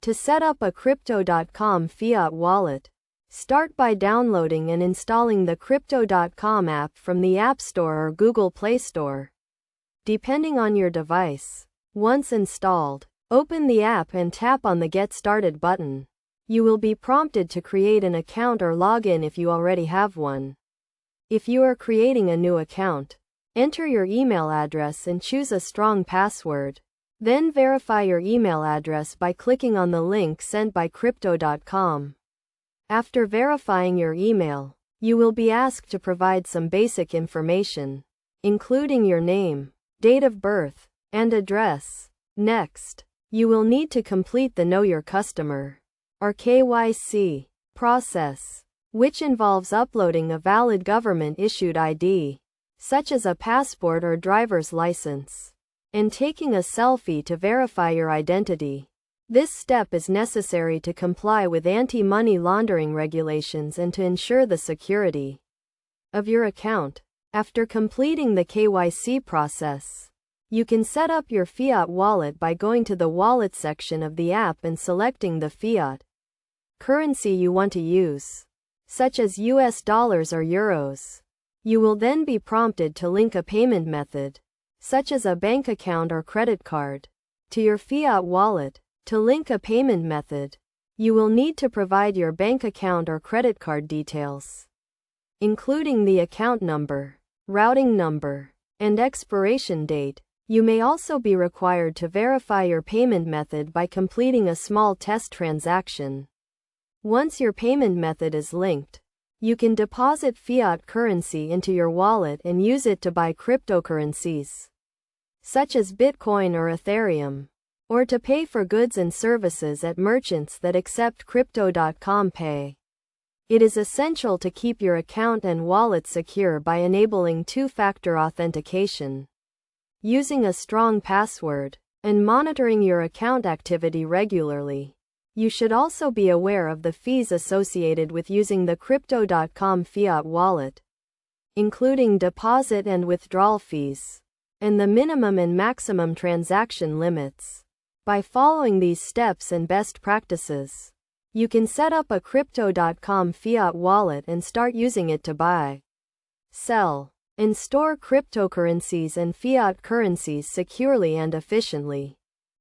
To set up a Crypto.com Fiat wallet, start by downloading and installing the Crypto.com app from the App Store or Google Play Store, depending on your device. Once installed, open the app and tap on the Get Started button. You will be prompted to create an account or log in if you already have one. If you are creating a new account, enter your email address and choose a strong password. Then verify your email address by clicking on the link sent by Crypto.com. After verifying your email, you will be asked to provide some basic information, including your name, date of birth, and address. Next, you will need to complete the Know Your Customer, or KYC, process, which involves uploading a valid government-issued ID, such as a passport or driver's license, and taking a selfie to verify your identity. This step is necessary to comply with anti-money laundering regulations and to ensure the security of your account. After completing the KYC process, you can set up your Fiat wallet by going to the Wallet section of the app and selecting the fiat currency you want to use, such as US dollars or euros. You will then be prompted to link a payment method, such as a bank account or credit card, to your Fiat wallet. To link a payment method, you will need to provide your bank account or credit card details, including the account number, routing number, and expiration date. You may also be required to verify your payment method by completing a small test transaction. Once your payment method is linked, you can deposit fiat currency into your wallet and use it to buy cryptocurrencies, such as Bitcoin or Ethereum, or to pay for goods and services at merchants that accept Crypto.com Pay. It is essential to keep your account and wallet secure by enabling two-factor authentication, using a strong password, and monitoring your account activity regularly. You should also be aware of the fees associated with using the Crypto.com Fiat wallet, including deposit and withdrawal fees, and the minimum and maximum transaction limits. By following these steps and best practices, you can set up a Crypto.com Fiat wallet and start using it to buy, sell, and store cryptocurrencies and fiat currencies securely and efficiently.